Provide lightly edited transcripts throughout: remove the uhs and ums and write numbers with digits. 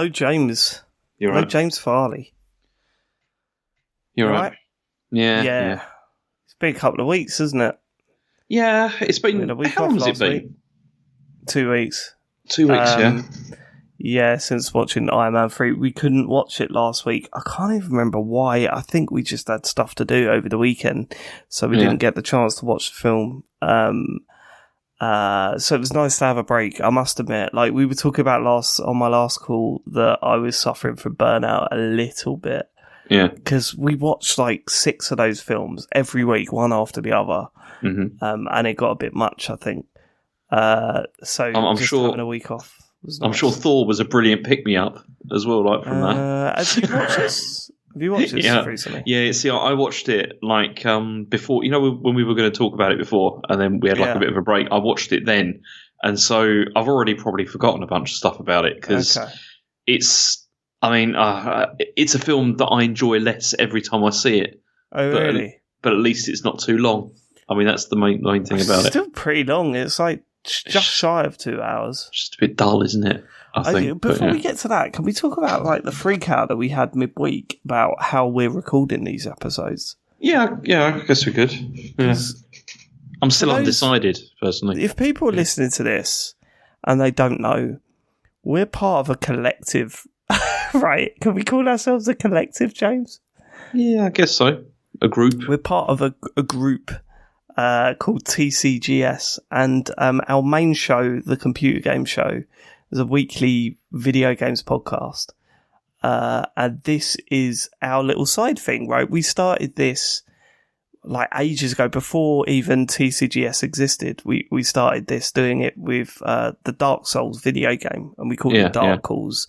Hello, James. You're Hello, right. James Farley. You're right. Yeah. It's been a couple of weeks, hasn't it? Yeah, it's We had a been. week How off long has it last been? week. 2 weeks. 2 weeks, yeah. Yeah, since watching Iron Man 3. We couldn't watch it last week. I can't even remember why. I think we just had stuff to do over the weekend, so we didn't get the chance to watch the film. So it was nice to have a break, I must admit. Like, we were talking about on my last call that I was suffering from burnout a little bit. Yeah. Because we watched like 6 of those films every week, one after the other. Mm-hmm. And it got a bit much, I think. So I'm just sure having a week off was nice. I'm sure Thor was a brilliant pick-me-up as well, like, from that. Have you watched this? Have you watched this recently? Yeah, see, I watched it, like, before, when we were going to talk about it before, and then we had, like, a bit of a break. I watched it then, and so I've already probably forgotten a bunch of stuff about it, because it's a film that I enjoy less every time I see it. Oh, really? But at least it's not too long. I mean, that's the main thing about it. It's still pretty long. It's like just shy of 2 hours. Just a bit dull, isn't it? I think. Before we get to that, can we talk about like the freak out that we had midweek about how we're recording these episodes? Yeah, I guess we could. Yeah. I'm still undecided, personally. If people are listening to this and they don't know, we're part of a collective, right? Can we call ourselves a collective, James? Yeah, I guess so. A group. We're part of a group called TCGS, and our main show, the computer game show, is a weekly video games podcast. And this is our little side thing, right? We started this like ages ago, before even TCGS existed. We started this, doing it with the Dark Souls video game, and we called it Dark Calls.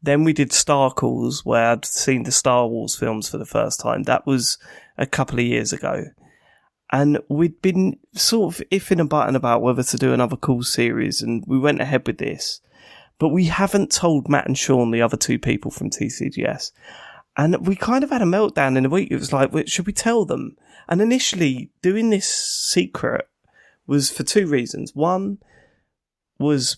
Then we did Star Calls, where I'd seen the Star Wars films for the first time. That was a couple of years ago. And we'd been sort of iffing and butting about whether to do another Calls series, and we went ahead with this. But we haven't told Matt and Sean, the other 2 people from TCGS. And we kind of had a meltdown in a week. It was like, should we tell them? And initially, doing this secret was for 2 reasons. One was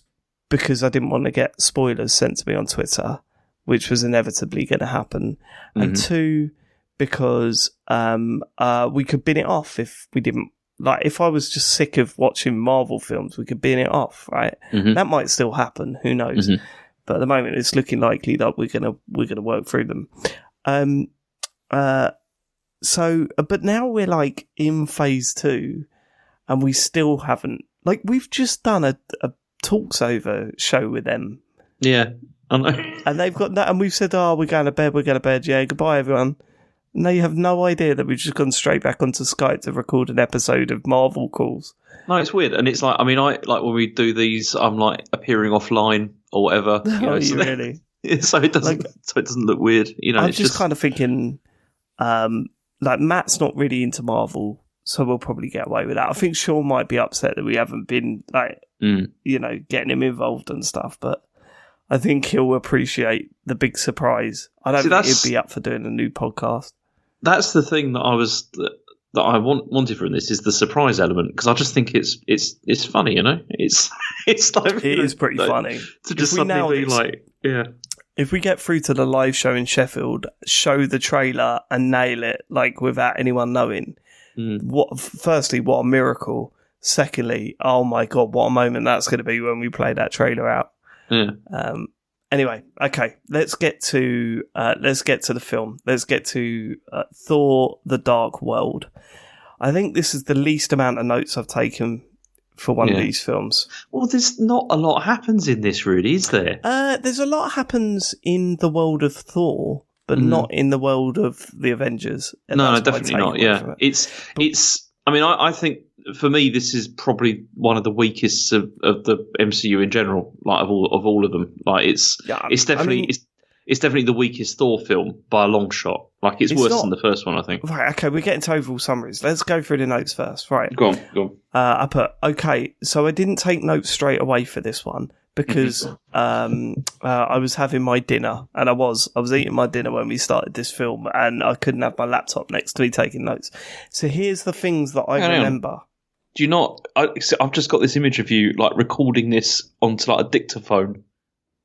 because I didn't want to get spoilers sent to me on Twitter, which was inevitably going to happen. Mm-hmm. And 2, because we could bin it off if we didn't. Like, if I was just sick of watching Marvel films, we could bin it off, right? Mm-hmm. That might still happen. Who knows? Mm-hmm. But at the moment, it's looking likely that we're gonna work through them. But now we're like in phase 2, and we still haven't. Like, we've just done a Talks Over show with them. Yeah, I know. And they've got that, and we've said, we're going to bed. Yeah, goodbye, everyone. And they have no idea that we've just gone straight back onto Skype to record an episode of Marvel Calls. No, it's weird. And it's like, I mean, I like when we do these, I'm like appearing offline or whatever. Really? So it doesn't look weird. I'm just kind of thinking, like, Matt's not really into Marvel, so we'll probably get away with that. I think Sean might be upset that we haven't been, like, getting him involved and stuff, but I think he'll appreciate the big surprise. I don't think he'd be up for doing a new podcast. That's the thing that I wanted from this, is the surprise element, because I just think it's funny, It's like, it is pretty funny to just suddenly be like, yeah. If we get through to the live show in Sheffield, show the trailer and nail it, like, without anyone knowing, firstly, what a miracle. Secondly, oh my God, what a moment that's going to be when we play that trailer out. Yeah. Anyway, okay, let's get to the film. Let's get to Thor: The Dark World. I think this is the least amount of notes I've taken for one of these films. Well, there's not a lot happens in this, really, is there? There's a lot happens in the world of Thor, but not in the world of the Avengers. No, definitely not. Yeah, it's. I mean, I think for me, this is probably one of the weakest of the MCU in general. Like, of all of them, like it's definitely the weakest Thor film by a long shot. Like, it's worse than the first one, I think. Right. Okay, we're getting to overall summaries. Let's go through the notes first. Right. Go on. I put so I didn't take notes straight away for this one, because I was having my dinner, and I was eating my dinner when we started this film, and I couldn't have my laptop next to me taking notes. So here's the things that I remember. Do you not? I've just got this image of you, like, recording this onto, like, a dictaphone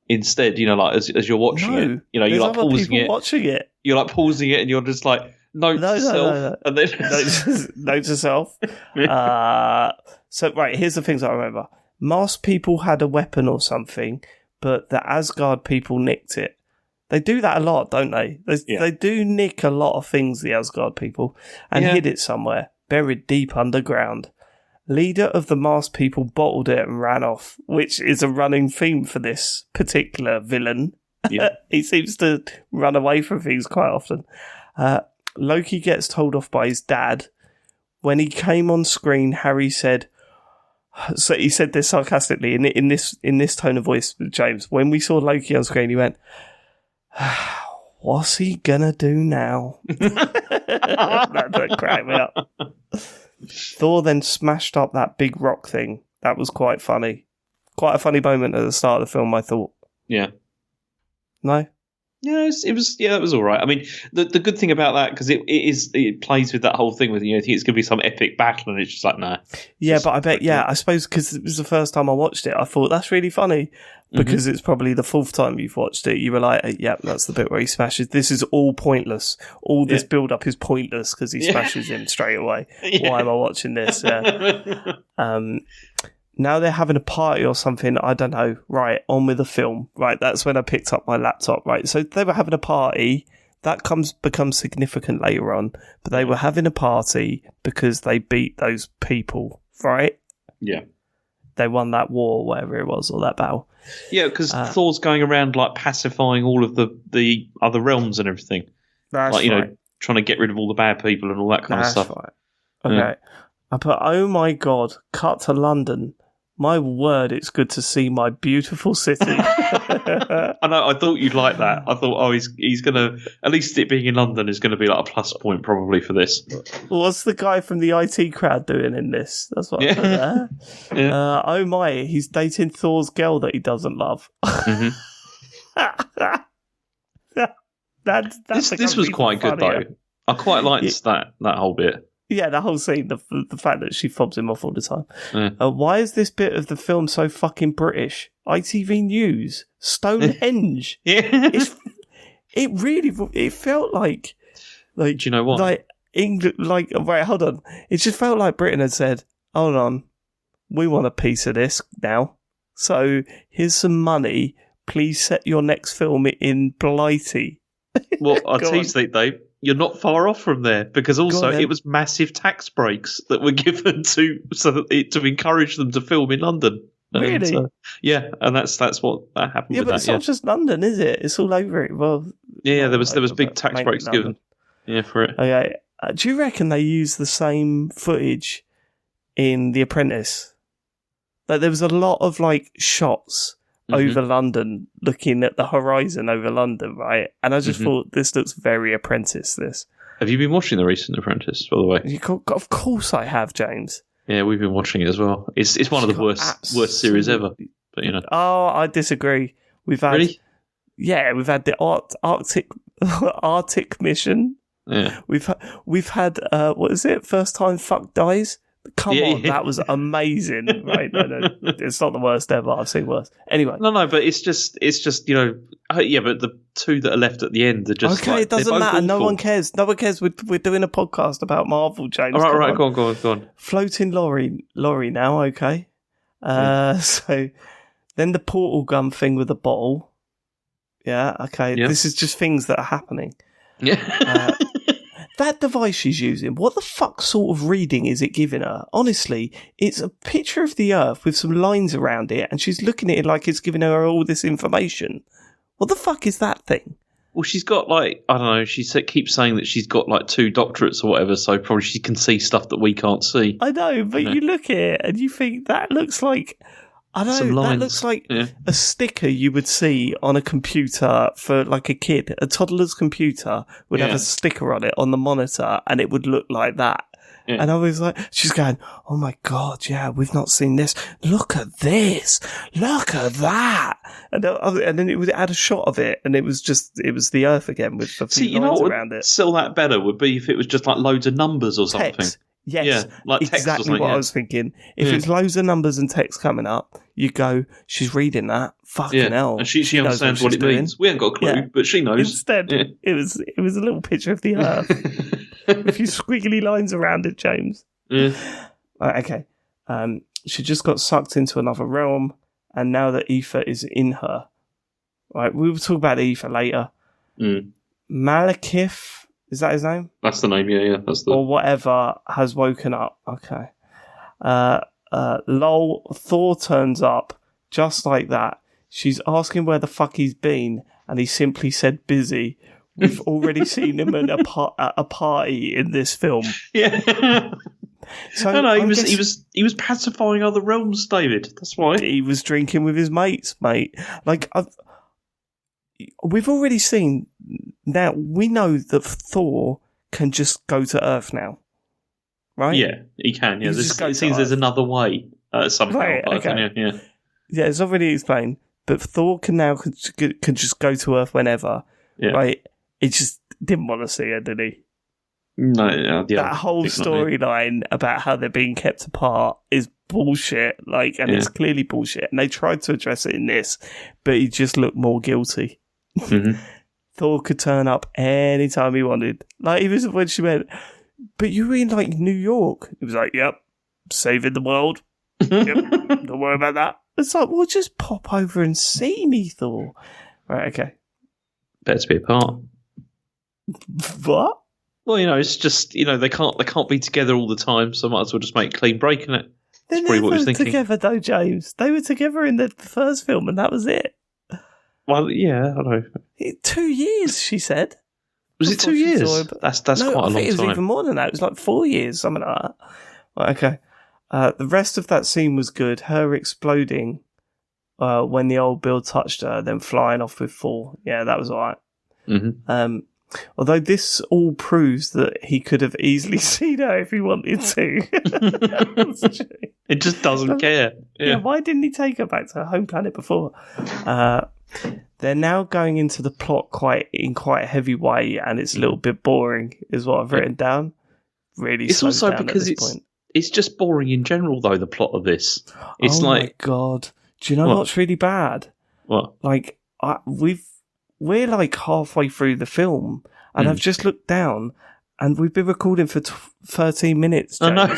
instead. Like as you're watching it, you're like pausing it, watching it. You're like pausing it, and you're just like note to self, and then note to self. So right, here's the things I remember. Masked people had a weapon or something, but the Asgard people nicked it. They do that a lot, don't they? They do nick a lot of things, the Asgard people, and hid it somewhere, buried deep underground. Leader of the masked people bottled it and ran off, which is a running theme for this particular villain. Yeah. He seems to run away from things quite often. Loki gets told off by his dad. When he came on screen, Harry said... So he said this sarcastically in this tone of voice, James. When we saw Loki on screen, he went, "What's he gonna do now?" That cracked me up. Thor then smashed up that big rock thing. That was quite funny. Quite a funny moment at the start of the film, I thought. Yeah. No? Yeah, it was. Yeah, that was all right. I mean, the good thing about that, because it plays with that whole thing with, I think it's going to be some epic battle, and it's just like, nah. Yeah, but I bet, I suppose because it was the first time I watched it, I thought that's really funny, because it's probably the fourth time you've watched it. You were like, that's the bit where he smashes. This is all pointless. All this build up is pointless because he smashes him straight away. Why am I watching this? Yeah. Now they're having a party or something, I don't know. Right, on with the film. Right, that's when I picked up my laptop. Right, so they were having a party. That becomes significant later on. But they were having a party because they beat those people, right? Yeah. They won that war, whatever it was, or that battle. Yeah, because Thor's going around like pacifying all of the other realms and everything. That's like, right. Trying to get rid of all the bad people and all that kind of stuff. Right. Okay. Yeah. I put, oh my God, cut to London. My word, it's good to see my beautiful city. I know. I thought you'd like that. I thought, he's going to, at least it being in London is going to be like a plus point probably for this. What's the guy from the IT crowd doing in this? That's what I put there. Yeah. Oh my, he's dating Thor's girl that he doesn't love. Mm-hmm. This was quite good though. I quite liked that whole bit. Yeah, the whole scene, the fact that she fobs him off all the time. Yeah. Why is this bit of the film so fucking British? ITV News, Stonehenge. It felt like. Do you know what? Like England, wait, hold on. It just felt like Britain had said, "Hold on, we want a piece of this now. So here's some money. Please set your next film in Blighty." Well, I'll tell you, Dave. You're not far off from there, because also it was massive tax breaks that were given to encourage them to film in London. Really? And that's what that happened. Yeah, but it's not just London, is it? It's all over it. Well, there was big tax breaks given. Yeah, for it. Okay. Do you reckon they used the same footage in The Apprentice? Like there was a lot of shots over London, looking at the horizon over London, right? And I just thought, this looks very Apprentice, this. Have you been watching the recent Apprentice, by the way? Of course I have, James. Yeah, we've been watching it as well. It's one of the worst series ever, but Oh, I disagree. We've had... Really? Yeah, we've had the Arctic mission. Yeah. We've had, what is it? First Time Fuck Dies? Come on, that was amazing. Right? No, it's not the worst ever. I've seen worse. Anyway. No, but it's just but the two that are left at the end are just okay. It doesn't matter. Awful. No one cares. No one cares. We're doing a podcast about Marvel, James. All right, go on. Floating lorry now. Okay. So then the portal gun thing with the bottle. Yeah. Okay. Yeah. This is just things that are happening. Yeah. That device she's using, what the fuck sort of reading is it giving her? Honestly, it's a picture of the Earth with some lines around it, and she's looking at it like it's giving her all this information. What the fuck is that thing? Well, she's got I don't know, she keeps saying that she's got 2 doctorates or whatever, so probably she can see stuff that we can't see. I know, but you look at it and you think that looks like... I don't know, that looks like a sticker you would see on a computer for a kid. A toddler's computer would have a sticker on it on the monitor, and it would look like that. Yeah. And I was like, she's going, oh my God, yeah, we've not seen this. Look at this. Look at that. And then it would add a shot of it, and it was the Earth again with a few lines around it. Sell that better would be if it was just loads of numbers or something. Text. Yes, like exactly what I was thinking. If it's loads of numbers and text coming up, you go, she's reading that. Fucking hell. And she understands what it means. We ain't got a clue, but she knows. Instead, it was a little picture of the Earth. A few squiggly lines around it, James. Yeah. Right, okay. She just got sucked into another realm, and now the ether is in her. Right, we will talk about the ether later. Malekith, is that his name? That's the name, yeah. That's the... Or whatever, has woken up. Okay. Lol, Thor turns up just like that. She's asking where the fuck he's been, and he simply said busy. We've already seen him at a party in this film. Yeah. So no, he was pacifying other realms, David. That's why. He was drinking with his mates, mate. Like, we've already seen. Now, we know that Thor can just go to Earth now. Right? Yeah, he can. Yeah, it seems there's another way somehow. Right, okay. Yeah, it's already explained. But Thor can just go to Earth whenever. Yeah. Right? He just didn't want to see her, did he? No, that whole storyline about how they're being kept apart is bullshit. And it's clearly bullshit. And they tried to address it in this, but he just looked more guilty. Mm-hmm. Thor could turn up anytime he wanted. Even when she went, but you were in New York. He was like, yep, saving the world. Yep, don't worry about that. It's like, well, just pop over and see me, Thor. Right, okay. Better to be apart. What? Well, it's just they can't be together all the time, so might as well just make a clean break in it. They're never together though, James. They were together in the first film, and that was it. Well, yeah, I know. 2 years, she said. Was it 2 years? That's quite a long time. It was even more than that. It was 4 years, something like that. Right, okay. The rest of that scene was good. Her exploding when the old Bill touched her, then flying off with Thor. Yeah, that was all right. Mm-hmm. Although this all proves that he could have easily seen her if he wanted to. It just doesn't care. Yeah, why didn't he take her back to her home planet before? They're now going into the plot in quite a heavy way, and it's a little bit boring, is what I've written down. Really, it's also because it's just boring in general, though. The plot of this, it's my god! Do you know what's really bad? What? We're halfway through the film, and I've just looked down, and we've been recording for 13 minutes. James. I know.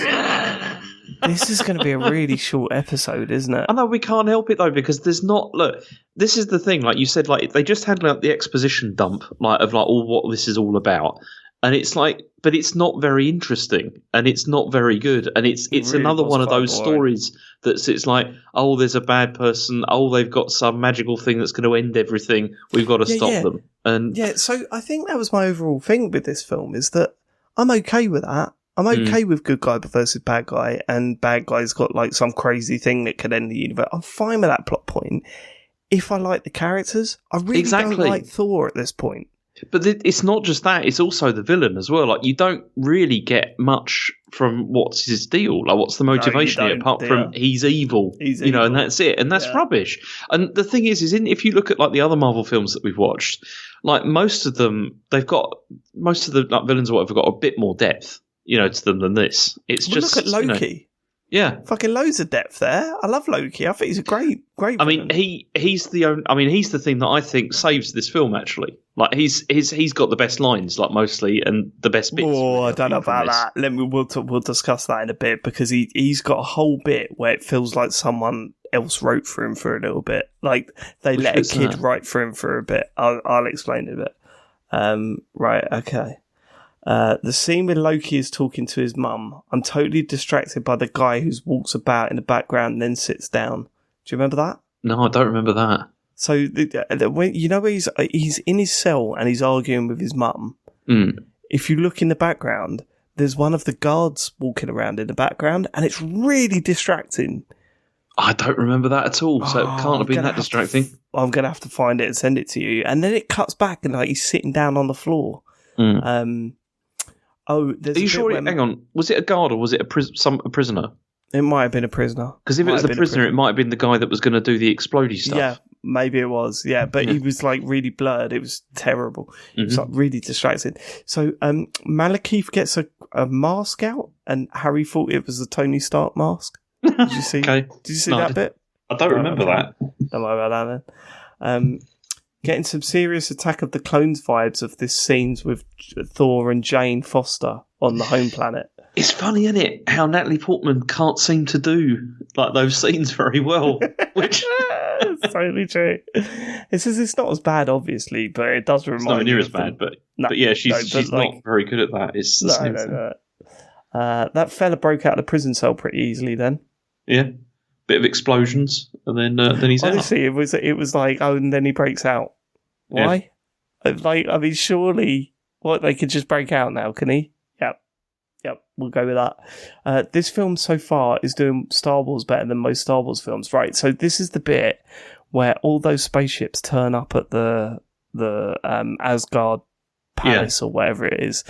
This is going to be a really short episode, isn't it? I know, we can't help it though, because there's not. Look, this is the thing. Like you said, they just had the exposition dump, of all what this is all about, and it's but it's not very interesting, and it's not very good, and it's really another one of those stories it's there's a bad person, they've got some magical thing that's going to end everything. We've got to stop them, and So I think that was my overall thing with this film, is that I'm okay with that. I'm okay with good guy versus bad guy, and bad guy's got some crazy thing that could end the universe. I'm fine with that plot point. If I like the characters, I really don't like Thor at this point. But it's not just that; it's also the villain as well. You don't really get much from what's his deal. What's the motivation here, apart from he's evil, and that's it, and that's rubbish. And the thing is if you look at the other Marvel films that we've watched, most of them, they've got most of the villains or whatever got a bit more depth. To them than this. It's just look at Loki. Yeah, fucking loads of depth there. I love Loki. I think he's a great. I mean, he's the thing that I think saves this film. Actually, he's got the best lines, mostly, and the best bits. Oh, I don't know about that. We'll discuss that in a bit, because he's got a whole bit where it feels like someone else wrote for him for a little bit. They let a kid write for him for a bit. I'll explain it a bit. Right. Okay. The scene where Loki is talking to his mum, I'm totally distracted by the guy who walks about in the background and then sits down. Do you remember that? No, I don't remember that. So, when he's in his cell and he's arguing with his mum. If you look in the background, there's one of the guards walking around in the background, and it's really distracting. I don't remember that at all, so it can't have been that distracting. I'm going to have to find it and send it to you. And then it cuts back and he's sitting down on the floor. Are you sure? Hang on. Was it a guard or was it a prisoner? It might have been a prisoner. Because if it was the prisoner, it might have been the guy that was going to do the explodey stuff. Yeah, Maybe it was, yeah. But he was like really blurred. It was terrible. It was like really distracting. So Malekith gets a mask out, and Harry thought it was a Tony Stark mask. Did you see? Okay. Did you see that bit? I don't remember that. Don't worry about that then. Getting some serious Attack of the Clones vibes of this scenes with Thor and Jane Foster on the home planet. It's funny, isn't it, how Natalie Portman can't seem to do like those scenes very well. Which it's totally true. It's not as bad, obviously, but it does remind me. It's not near as bad, but yeah, she's not very good at that. It's the same thing. That fella broke out of the prison cell pretty easily then. Yeah. Bit of explosions, and then he's honestly, out. it was like, oh, and then he breaks out. Why? Yeah. Like, I mean, surely, they could just break out now, can he? Yep, we'll go with that. This film so far is doing Star Wars better than most Star Wars films, right? So this is the bit where all those spaceships turn up at the Asgard Palace or whatever it is.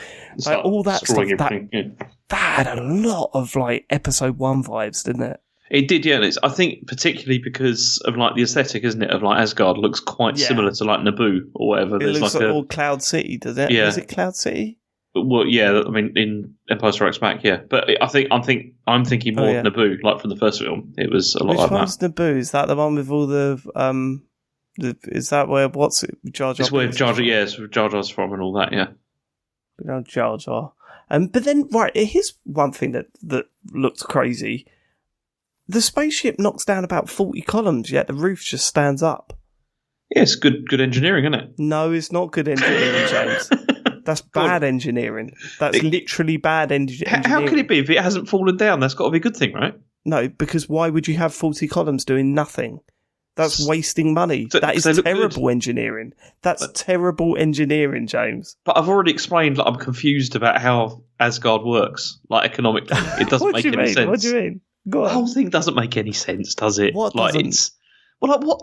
Like, all that stuff. That had a lot of like Episode 1 vibes, didn't it? It did, yeah. And I think particularly because of like the aesthetic, isn't it? Of like Asgard looks quite similar to like Naboo or whatever. It looks like all Cloud City, does it? Yeah. Is it Cloud City? Well, yeah. I mean, in Empire Strikes Back, yeah. But I'm thinking more of Naboo, like from the first film. It was a lot like that. Which one's Naboo? Is that the one with all the is that where what's it? Jar Jar? It's where Jar Jar, yeah, it's where Jar Jar's from and all that, yeah. Jar Jar. But then, right, here's one thing that looked crazy. The spaceship knocks down about 40 columns, yet the roof just stands up. Yeah, it's good engineering, isn't it? No, it's not good engineering, James. That's bad engineering. That's literally bad engineering. How can it be if it hasn't fallen down? That's got to be a good thing, right? No, because why would you have 40 columns doing nothing? That's wasting money. That is terrible engineering. That's terrible engineering, James. But I've already explained that I'm confused about how Asgard works, like economically. It doesn't make any sense. What do you mean? Go on. The whole thing doesn't make any sense, does it? What doesn't?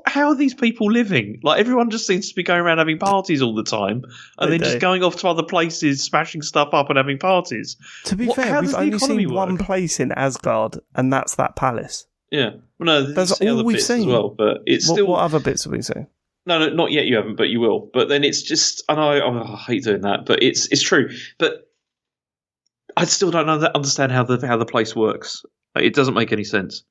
How are these people living? Like, everyone just seems to be going around having parties all the time, and then just going off to other places, smashing stuff up and having parties. To be fair, we've only seen one place in Asgard, and that's that palace. Yeah. Well, no, that's all we've seen as well, but it's still. What other bits have we seen? No, not yet. You haven't, but you will. But then it's just, I know I hate doing that, but it's true. But I still don't understand how the place works. Like, it doesn't make any sense.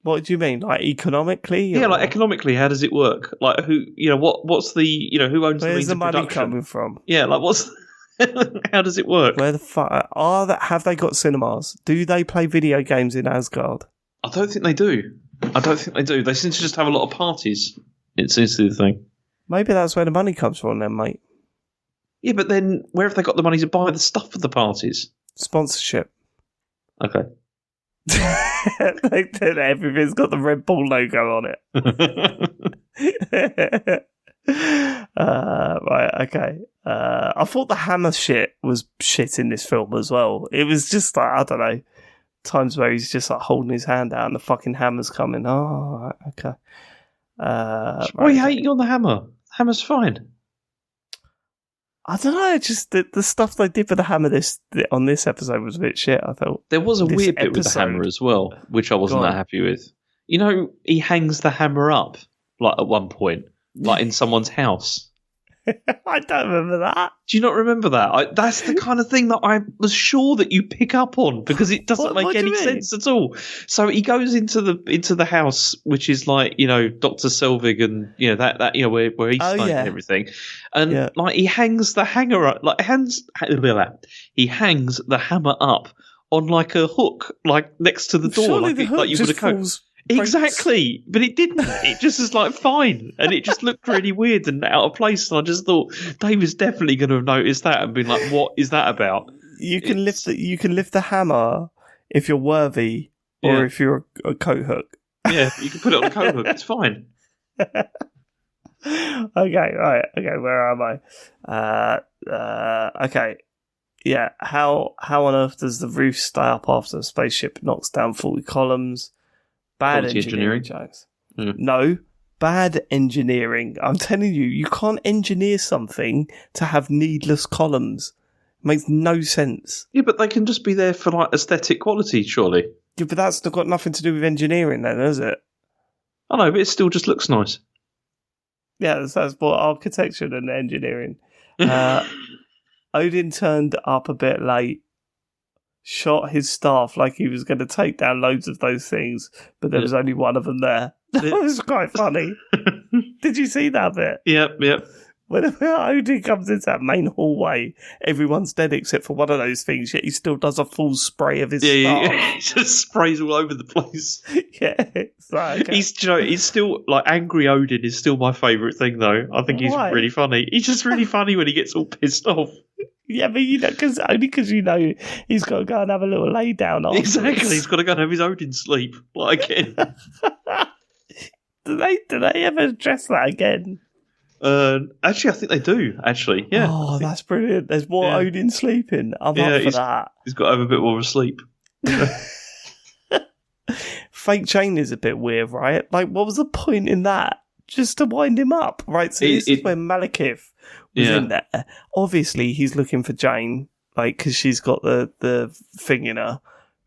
What do you mean? Like economically? Yeah, like economically, how does it work? Like who? What's the? Who owns Where's the means the of money production? coming from? Yeah, like what's? How does it work? Where the fuck have they got cinemas? Do they play video games in Asgard? I don't think they do. They seem to just have a lot of parties. It seems to be the thing. Maybe that's where the money comes from, then, mate. Yeah, but then where have they got the money to buy the stuff for the parties? Sponsorship. Okay. Everything's got the Red Bull logo on it. Right, okay. I thought the hammer shit was shit in this film as well. It was just like, I don't know, times where he's just like holding his hand out and the fucking hammer's coming. Oh, right, okay. Why are you hating on the hammer? The hammer's fine. I don't know, just the stuff they did with the hammer on this episode was a bit shit, I thought. There was a weird bit with the hammer as well, which I wasn't that happy with. He hangs the hammer up, like, at one point, like in someone's house. I don't remember that. Do you not remember that? That's the kind of thing that I was sure that you pick up on, because it doesn't make any sense at all. So he goes into the house, which is like, Dr. Selvig and that where he's staying and everything, and like he hangs the hanger up, he hangs the hammer up on like a hook, like next to the door, surely the hook just falls. Exactly, but it didn't. It just is like fine, and it just looked really weird and out of place. And I just thought David's definitely going to have noticed that and been like, "What is that about?" You can lift the hammer if you're worthy, or if you're a coat hook. Yeah, you can put it on a coat hook. It's fine. Okay, right. Okay, where am I? Okay. Yeah, how on earth does the roof stay up after the spaceship knocks down 40 columns? Bad engineering, James. No, bad engineering. I'm telling you, you can't engineer something to have needless columns. It makes no sense. Yeah, but they can just be there for like aesthetic quality, surely. Yeah, but that's got nothing to do with engineering then, is it? I know, but it still just looks nice. Yeah, that's more architecture than engineering. Odin turned up a bit late, shot his staff like he was going to take down loads of those things, but there was only one of them there. That was quite funny. Did you see that bit? Yep. When Odin comes into that main hallway, everyone's dead except for one of those things, yet he still does a full spray of his staff. Yeah. He just sprays all over the place. Yeah. Okay. He's still, like, angry Odin is still my favourite thing, though. I think he's really funny. He's just really funny when he gets all pissed off. Yeah, but only because he's got to go and have a little lay down. Exactly, he's got to go and have his Odin sleep. Like again. Do they ever address that again? Actually, I think they do. Actually, yeah. Oh, that's brilliant. There's more Odin sleeping. I'm up for that. He's got to have a bit more of a sleep. Fake Jane is a bit weird, right? Like, what was the point in that? Just to wind him up, right? So this is when Malekith was in there. Obviously, he's looking for Jane, like, because she's got the thing in her,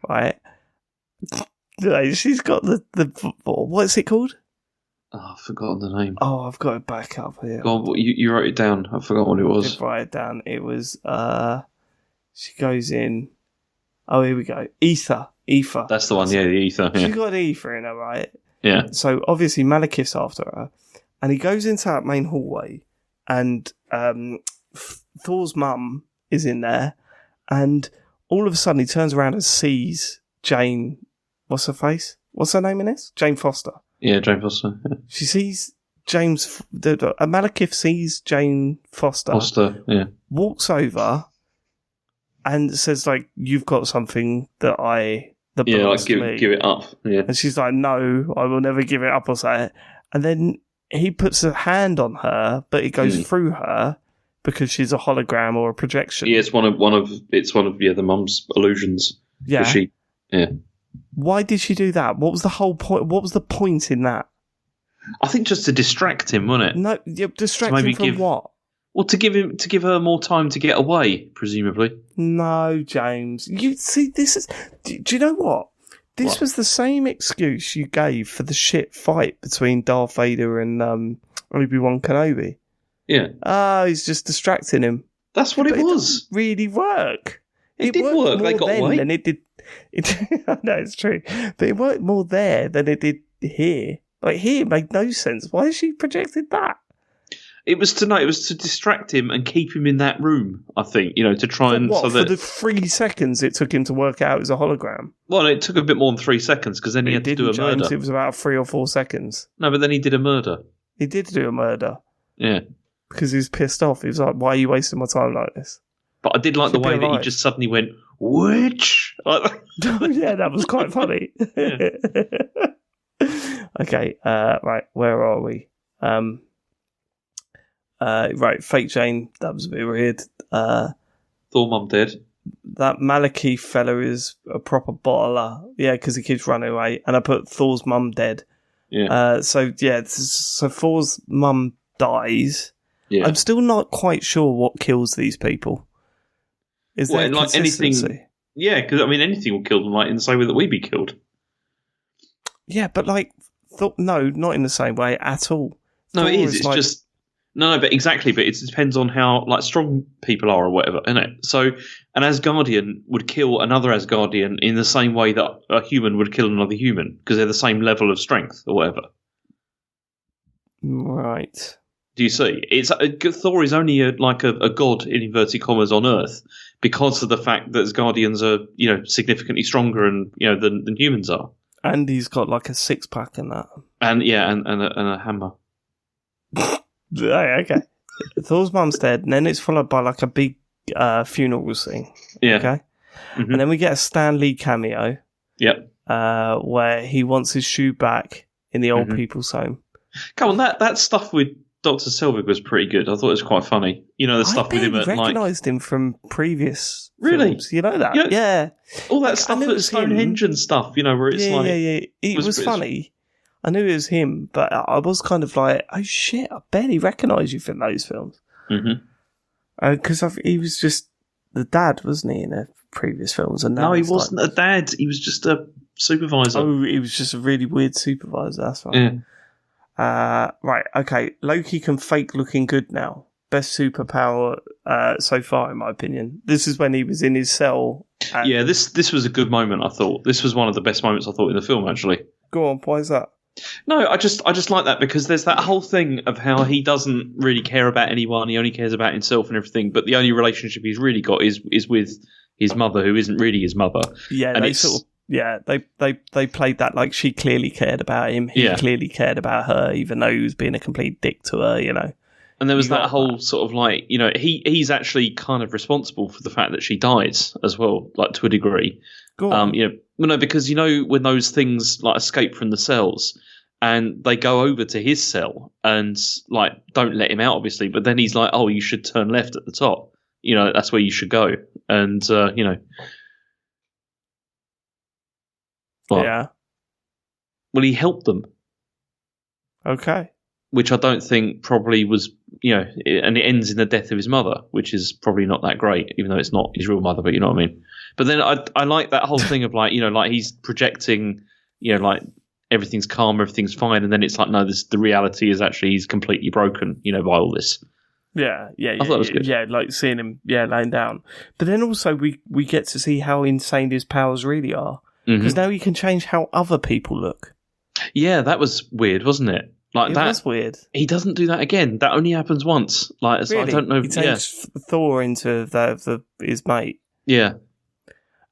right? Like, she's got the what's it called? Oh, I've forgotten the name. Oh, I've got it back up here. Go on, you wrote it down. I forgot what it was. I did write it down. It was, she goes in. Oh, here we go. Ether. That's the one, the Ether. Yeah. She's got an Ether in her, right? Yeah. So, obviously, Malekith's after her. And he goes into that main hallway. And Thor's mum is in there. And all of a sudden, he turns around and sees Jane. What's her face? What's her name in this? Jane Foster. Yeah, Jane Foster. Yeah. She sees Malekith sees Jane Foster. Yeah. Walks over and says, like, you've got something that belongs to me. Give it up. Yeah. And she's like, no, I will never give it up or say it. And then he puts a hand on her, but it goes through her because she's a hologram or a projection. Yeah, it's one of the mum's illusions. Yeah. Yeah. Why did she do that? What was the whole point? What was the point in that? I think just to distract him, wasn't it? No, distract him from what? Well, to give her more time to get away, presumably. No, James. You see, this is. Do you know what? This was the same excuse you gave for the shit fight between Darth Vader and Obi-Wan Kenobi. Yeah. He's just distracting him. That's what it was. It didn't really work. It did work. They got away. And it did. I know it's true, but it worked more there than it did here. Like here, it made no sense. Why has she projected that? It was to distract him and keep him in that room. I think to try and for the 3 seconds it took him to work out it was a hologram. Well, it took a bit more than 3 seconds because then he had to do a murder. It was about 3 or 4 seconds. No, but then he did a murder. He did do a murder. Yeah, because he was pissed off. He was like, "Why are you wasting my time like this?" But I did like the way that he just suddenly went, "Witch!" Yeah, that was quite funny. Okay, right, where are we? Right, Fake Jane, that was a bit weird. Thor mum dead. That Malekith fella is a proper bottler. Yeah, because he keeps running away. And I put Thor's mum dead. Yeah. So Thor's mum dies. Yeah. I'm still not quite sure what kills these people. Is there consistency? Anything? Yeah, because anything will kill them, like in the same way that we be killed. Yeah, but no, not in the same way at all. No, Thor it is. It's just but exactly. But it depends on how strong people are or whatever, isn't it? So an Asgardian would kill another Asgardian in the same way that a human would kill another human because they're the same level of strength or whatever. Right. Do you see? Thor is only a god in inverted commas on Earth because of the fact that Asgardians are significantly stronger and than humans are. And he's got like a 6-pack and that. And a hammer. Okay. Thor's mum's dead, and then it's followed by like a big funeral scene. Yeah. Okay. Mm-hmm. And then we get a Stan Lee cameo. Yep. Where he wants his shoe back in the old people's home. Come on, that stuff with Dr. Selvig was pretty good. I thought it was quite funny. The stuff with him at recognised him from previous really films. You know that? Yeah. All that stuff at Stonehenge and stuff, where it's Yeah. It was funny. I knew it was him, but I was kind of like, oh shit, I barely recognise you from those films. Because he was just the dad, wasn't he, in the previous films? And no, he wasn't a dad. He was just a supervisor. Oh, he was just a really weird supervisor, that's right. Yeah. Right, okay. Loki can fake looking good now. Best superpower so far, in my opinion. This is when he was in his cell. Yeah, this was a good moment, I thought. This was one of the best moments I thought in the film, actually. Go on, why is that? No, I just like that because there's that whole thing of how he doesn't really care about anyone. He only cares about himself and everything. But the only relationship he's really got is with his mother, who isn't really his mother. Yeah, and they played that like she clearly cared about him. He clearly cared about her, even though he was being a complete dick to her, you know. And there was that whole sort of like, you know, he's actually kind of responsible for the fact that she dies as well, like to a degree. Go on. You know, well, no, because you know when those things like escape from the cells and they go over to his cell and like don't let him out, obviously, but then he's like, oh, you should turn left at the top. You know, that's where you should go. And you know, yeah. Well, he helped them. Okay. Which I don't think probably was, you know, and it ends in the death of his mother, which is probably not that great, even though it's not his real mother, but you know what I mean. But then I like that whole thing of like, you know, like he's projecting, you know, like everything's calm, everything's fine, and then it's like, no, the reality is actually he's completely broken, you know, by all this. Yeah. I thought it was good. Yeah, like seeing him, laying down. But then also we get to see how insane his powers really are, because now he can change how other people look. Yeah, that was weird, wasn't it? Like that was weird. He doesn't do that again. That only happens once. Like, so really? I don't know. He changed Thor into his mate. Yeah.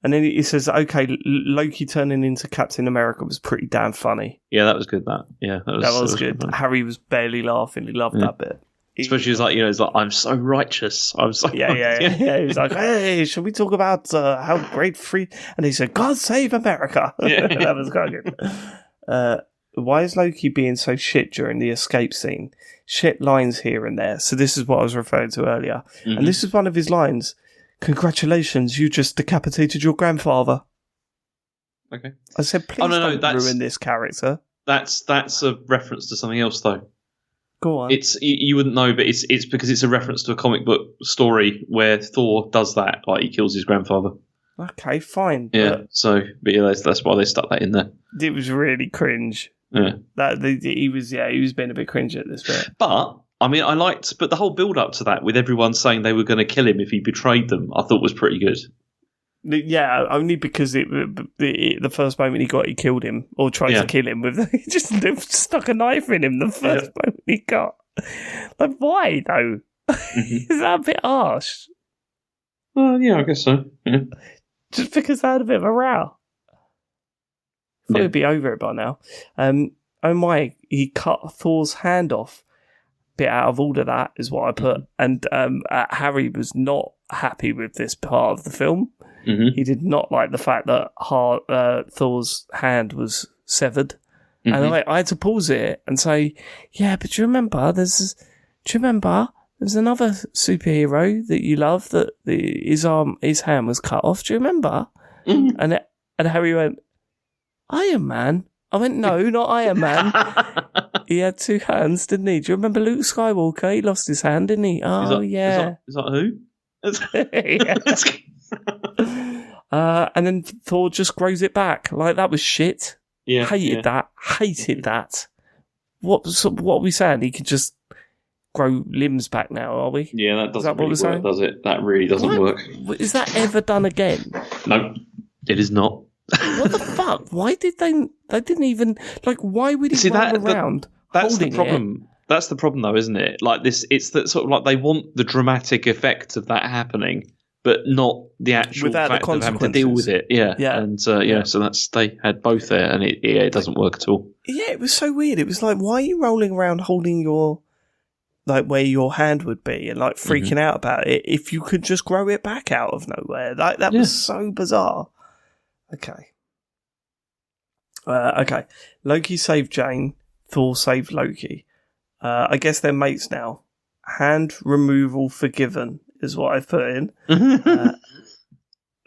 And then he says, "Okay, Loki turning into Captain America was pretty damn funny." Yeah, that was good. That was good. Harry was barely laughing. He loved that bit. Especially, he's like, you know, he's like, I'm so righteous. I'm so yeah. He was like, hey, should we talk about how great free? And he said, God save America. Yeah. That was quite good. Why is Loki being so shit during the escape scene? Shit lines here and there. So this is what I was referring to earlier. Mm-hmm. And this is one of his lines. Congratulations, you just decapitated your grandfather. Okay. I said, please don't ruin this character. That's a reference to something else, though. Go on. It's you wouldn't know, but it's because it's a reference to a comic book story where Thor does that, like he kills his grandfather. Okay, fine. Yeah. But yeah, that's why they stuck that in there. It was really cringe. Yeah. He was being a bit cringe at this bit. But I mean, but the whole build up to that with everyone saying they were going to kill him if he betrayed them, I thought was pretty good. Yeah, only because the first moment he killed him or tried to kill him he just stuck a knife in him the first moment he got. Like, why though? Mm-hmm. Is that a bit harsh? Yeah, I guess so. Yeah. Just because they had a bit of a row. I thought he'd be over it by now. Oh my, he cut Thor's hand off. Bit out of order, that is what I put. And Harry was not happy with this part of the film. Mm-hmm. He did not like the fact that Thor's hand was severed. Mm-hmm. And I had to pause it and say, yeah, but do you remember there's another superhero that you love that his hand was cut off. Do you remember? Mm-hmm. And Harry went, Iron Man? I went, no, not Iron Man. He had two hands, didn't he? Do you remember Luke Skywalker? He lost his hand, didn't he? Oh, yeah. Is that who? And then Thor just grows it back. Like, that was shit. Yeah. Hated that. What are we saying? He could just grow limbs back now, are we? Yeah, that doesn't really work, does it? That really doesn't work. Is that ever done again? No, it is not. What the fuck? Why did they didn't even, like, why would he run around holding the problem. it? That's the problem, though, isn't it? Like this, it's that sort of like they want the dramatic effect of that happening, but not the actual fact of having to deal with it. Yeah. And so they had both there, and it doesn't work at all. Yeah, it was so weird. It was like, why are you rolling around holding your, like, where your hand would be, and like freaking out about it if you could just grow it back out of nowhere? Like, that was so bizarre. Okay. Okay. Loki saved Jane. Thor saved Loki. I guess they're mates now. Hand removal forgiven is what I've put in.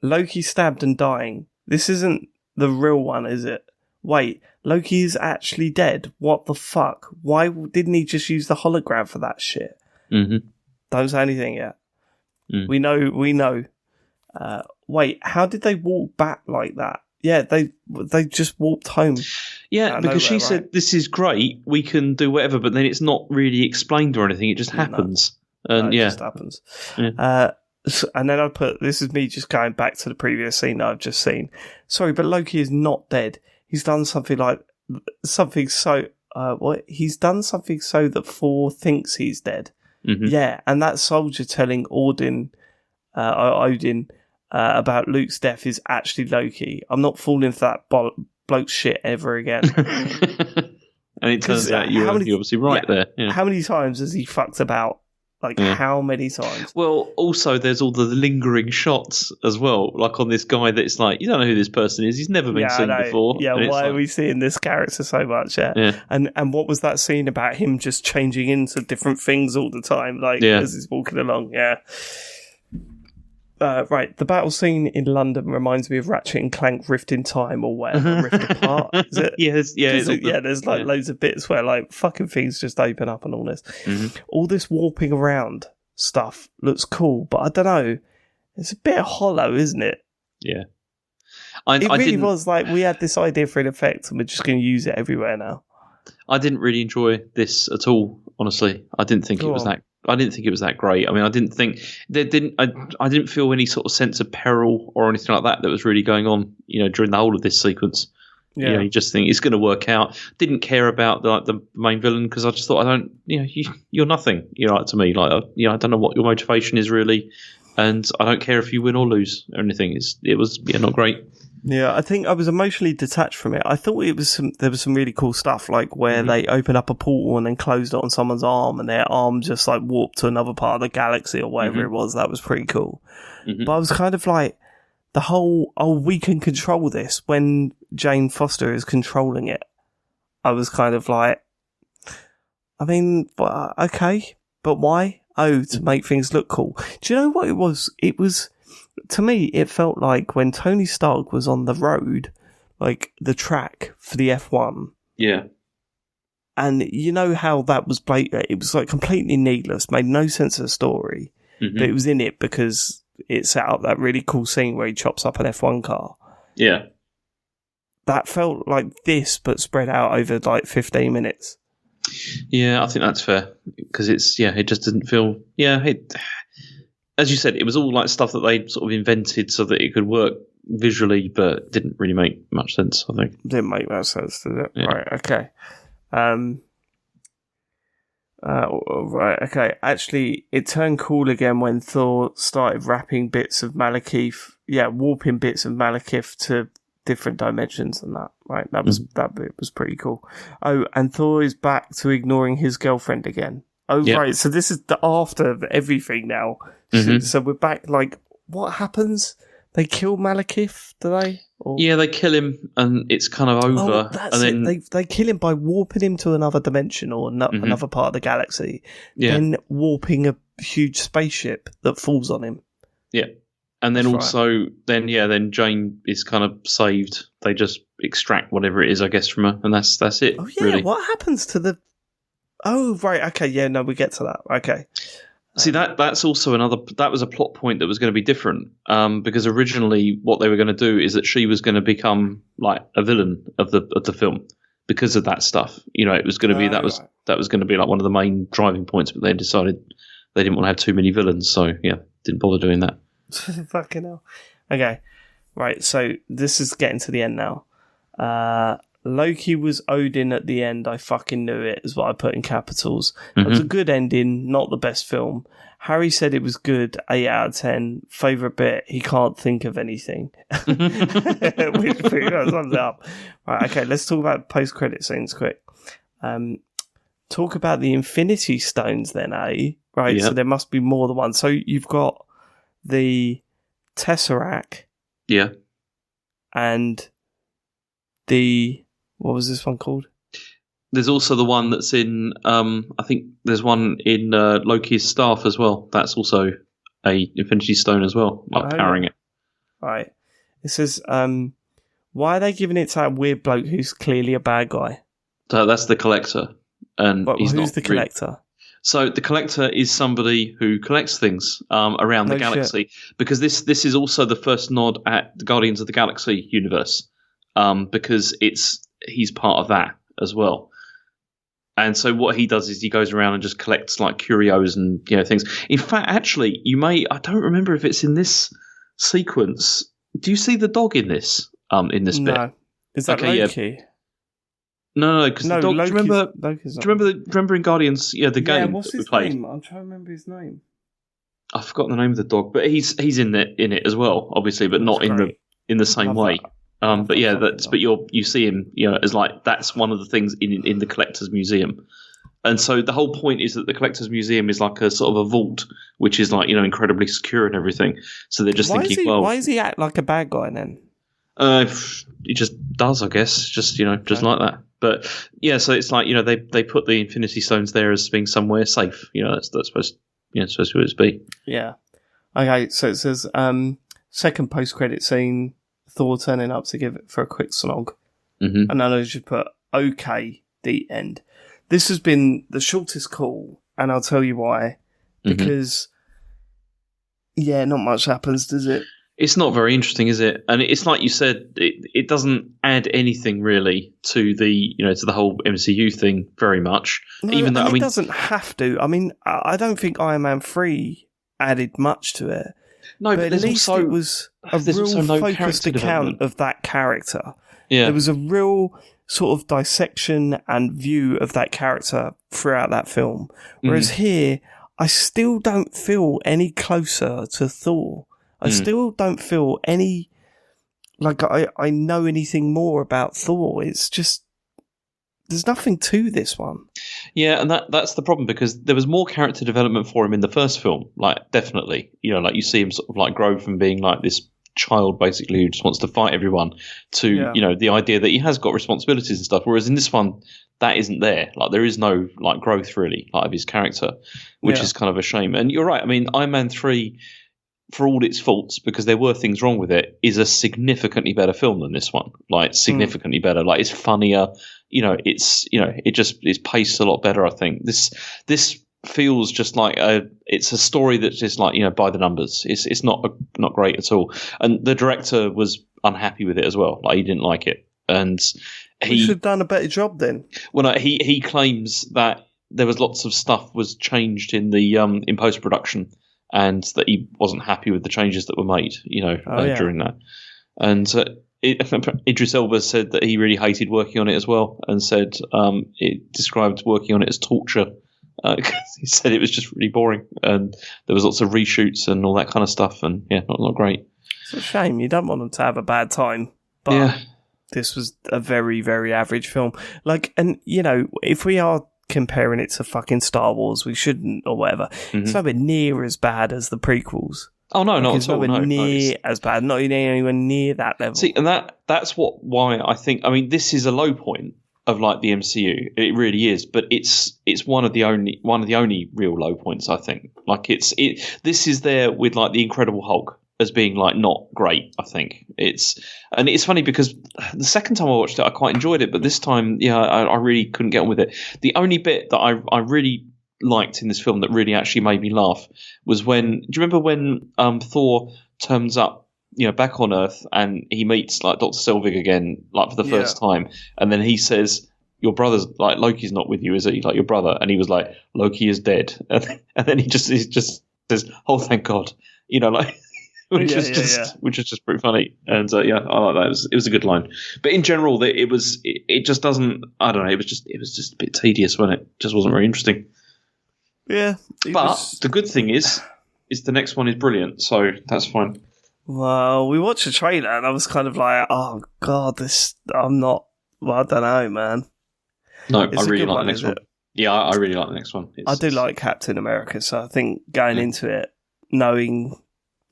Loki stabbed and dying. This isn't the real one, is it? Wait, Loki is actually dead. What the fuck? Why didn't he just use the hologram for that shit? Mm-hmm. Don't say anything yet. Mm. We know. Wait, how did they walk back like that? Yeah, they just walked home. Yeah, because she said, "This is great. We can do whatever," but then it's not really explained or anything. It just happens. And it just happens. Yeah. And then I put, this is me just going back to the previous scene that I've just seen. Sorry, but Loki is not dead. He's done something he's done something so that Thor thinks he's dead. Mm-hmm. Yeah, and that soldier telling Odin about Luke's death is actually Loki. I'm not falling for that bloke shit ever again. And it turns out you're obviously right there. Yeah. How many times has he fucked about? How many times? Well, also, there's all the lingering shots as well, like on this guy that it's like, you don't know who this person is. He's never been seen before. Yeah, why are we seeing this character so much? Yeah. And what was that scene about him just changing into different things all the time, as he's walking along? Yeah. Right, the battle scene in London reminds me of Ratchet and Clank Rift in Time or whatever, Rift Apart, is it? There's loads of bits where fucking things just open up and all this. Mm-hmm. All this warping around stuff looks cool, but I don't know, it's a bit hollow, isn't it? Yeah. It really was we had this idea for an effect and we're just going to use it everywhere now. I didn't really enjoy this at all, honestly. I didn't think it was that great. I mean, I didn't feel any sort of sense of peril or anything like that was really going on, during the whole of this sequence. Yeah. You just think it's going to work out. Didn't care about the main villain because I just thought, you're nothing, to me. I don't know what your motivation is really, and I don't care if you win or lose or anything. It was not great. Yeah, I think I was emotionally detached from it. I thought there was some really cool stuff, where they opened up a portal and then closed it on someone's arm, and their arm just warped to another part of the galaxy or whatever it was. That was pretty cool. Mm-hmm. But I was kind of the whole, we can control this when Jane Foster is controlling it. I was kind of okay, but why? Oh, to make things look cool. Do you know what it was? It was... To me, it felt like when Tony Stark was on the road, the track for the F1. Yeah. And you know how that was it was completely needless, made no sense of the story, but it was in it because it set up that really cool scene where he chops up an F1 car. Yeah. That felt like this, but spread out over 15 minutes. Yeah, I think that's fair because it just didn't feel, as you said, it was all stuff that they sort of invented so that it could work visually, but didn't really make much sense, I think. Didn't make much sense, did it? Yeah. Right, okay. Right, okay. Actually, it turned cool again when Thor started wrapping bits of Malekith, warping bits of Malekith to different dimensions and that. Right, that bit was pretty cool. Oh, and Thor is back to ignoring his girlfriend again. Oh, yep. Right. So this is after everything now. Mm-hmm. So we're back. What happens? They kill Malekith, do they? Yeah, they kill him, and it's kind of over. That's and then they kill him by warping him to another dimension or another part of the galaxy. Yeah. Then warping a huge spaceship that falls on him. Yeah, and then then Jane is kind of saved. They just extract whatever it is, I guess, from her, and that's it. Oh yeah, really. What happens to the? Oh, right. Okay. Yeah, no, we get to that. Okay. See, that's also that was a plot point that was going to be different because originally what they were going to do is that she was going to become a villain of the film because of that stuff. It was going to be, that was going to be one of the main driving points, but they decided they didn't want to have too many villains. So yeah, didn't bother doing that. Fucking hell. Okay. Right. So this is getting to the end now. Loki was Odin at the end. I fucking knew it, is what I put in capitals. Mm-hmm. It was a good ending, not the best film. Harry said it was good, 8 out of 10. Favourite bit, he can't think of anything. Which pretty much sums it up. Right, okay, let's talk about post-credit scenes quick. Talk about the Infinity Stones then, eh? Right, So there must be more than one. So you've got the Tesseract. Yeah. And what was this one called? There's also the one that's in, I think there's one in Loki's staff as well. That's also a Infinity Stone as well, powering it. Right. It says, why are they giving it to that weird bloke who's clearly a bad guy? So that's the Collector. And who's the Collector? So the collector is somebody who collects things around the galaxy, because this is also the first nod at the Guardians of the Galaxy universe, because he's part of that as well. And so what he does is he goes around and just collects like curios and things. In fact, actually, I don't remember if it's in this sequence. Do you see the dog in this bit? No. Is that Loki? Yeah. No, because the dog. Loki's do you remember in Guardians? Yeah, the game what's that we his played. name? I'm trying to remember his name. I forgot the name of the dog, but he's in it as well, obviously, but not in the same way. But yeah, you see him, as like that's one of the things in the collector's museum. And so the whole point is that the collector's museum is like a sort of a vault, which is like incredibly secure and everything. So they're just thinking, why does he act like a bad guy then? He just does, I guess, just like that. But yeah, so it's like they put the Infinity Stones there as being somewhere safe. That's supposed to be. Yeah. Okay, so it says second post credit scene, Thor turning up to give it for a quick snog, and then I just put okay, the end. This has been the shortest call, and I'll tell you why. Because not much happens, does it? It's not very interesting, is it? And it's like you said, it doesn't add anything really to the to the whole MCU thing very much. No, even though it doesn't have to. I mean, I don't think Iron Man 3 added much to it. No, but at least it was a real focused account of that character. Yeah, there was a real sort of dissection and view of that character throughout that film. Whereas here, I still don't feel any closer to Thor. I still don't feel any like I know anything more about Thor. It's just there's nothing to this one. Yeah, and that's the problem, because there was more character development for him in the first film. Like definitely, like you see him sort of like grow from being like this child basically who just wants to fight everyone to the idea that he has got responsibilities and stuff. Whereas in this one, that isn't there. Like there is no like growth really like of his character, which is kind of a shame. And you're right. I mean, Iron Man 3. For all its faults, because there were things wrong with it, is a significantly better film than this one. Like significantly better. Like it's funnier. It's paced a lot better. I think this feels just like it's a story that's just like by the numbers. It's not great at all. And the director was unhappy with it as well. Like he didn't like it, and he should have done a better job then. Well, no, he claims that there was lots of stuff was changed in the in post production. And that he wasn't happy with the changes that were made, during that. And Idris Elba said that he really hated working on it as well, and said it described working on it as torture. He said it was just really boring, and there was lots of reshoots and all that kind of stuff, and not great. It's a shame. You don't want them to have a bad time, but this was a very, very average film. Like, and if we are comparing it to fucking Star Wars, we shouldn't, or whatever. It's nowhere near as bad as the prequels. Oh no, not at all. Nowhere near as bad. Not anywhere near that level. See, and that's why I think. I mean, this is a low point of like the MCU. It really is, but it's one of the only real low points. I think. Like this is there with like the Incredible Hulk as being like not great. I think it's funny because the second time I watched it, I quite enjoyed it, but this time, I really couldn't get on with it. The only bit that I really liked in this film that really actually made me laugh was when, do you remember when Thor turns up, back on Earth, and he meets like Dr. Selvig again, like for the first time, and then he says, "Your brother's like Loki's not with you, is he? Like your brother?" And he was like, "Loki is dead," and then he just says, "Oh, thank God," like. Which is just pretty funny, and I like that. It was a good line, but in general, it just doesn't. I don't know. It was just a bit tedious, wasn't it? It just wasn't very interesting. Yeah, but the good thing is the next one is brilliant, so that's fine. Well, we watched the trailer, and I was kind of like, "Oh God, I'm not." Well, I don't know, man. No, I really like the next one. Yeah, I really like the next one. I do like Captain America, so I think going into it, knowing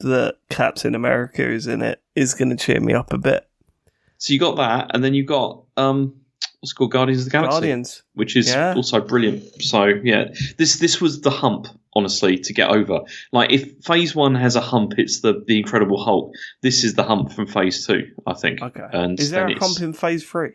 that Captain America is in it is going to cheer me up a bit. So you got that, and then you got what's it called, Guardians of the Galaxy, which is also brilliant. So this was the hump, honestly, to get over. Like if Phase 1 has a hump, it's the Incredible Hulk. This is the hump from Phase 2, I think. Okay. And is there a hump in Phase 3?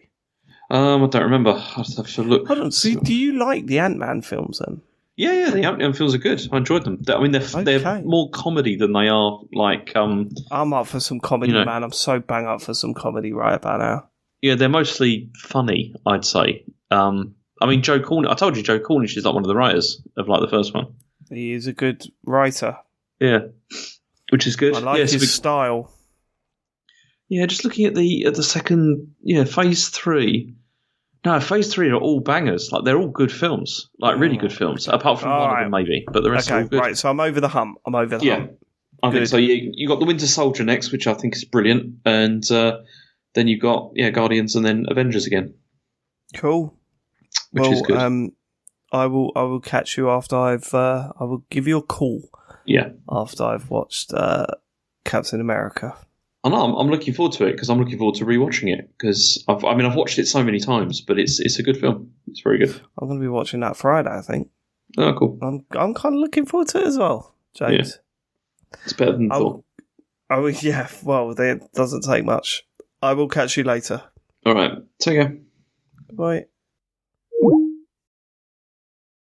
I don't remember. I'll have to look. Hold on. So do you like the Ant-Man films then? Yeah, the Ant-Man films are good. I enjoyed them. I mean, they're more comedy than they are like. I'm up for some comedy, man. I'm so bang up for some comedy right about now. Yeah, they're mostly funny, I'd say. I mean, Joe Cornish. I told you, Joe Cornish is like one of the writers of like the first one. He is a good writer. Yeah, which is good. I like his style. Yeah, just looking at the second, Phase 3. No, Phase 3 are all bangers. Like they're all good films, like really good films. Apart from one of them, maybe, but the rest are all good. Right, so I'm over the hump. hump. I think so. You got the Winter Soldier next, which I think is brilliant, and then you got Guardians, and then Avengers again. Cool. Which is good. I will catch you after I will give you a call. Yeah. After I've watched Captain America. I know. I'm looking forward to it because I'm looking forward to rewatching it because I've watched it so many times, but it's a good film. It's very good. I'm going to be watching that Friday, I think. Oh, cool. I'm kind of looking forward to it as well, James. Yeah. It's better than Thor. Yeah. Well, it doesn't take much. I will catch you later. All right. Take care. Bye.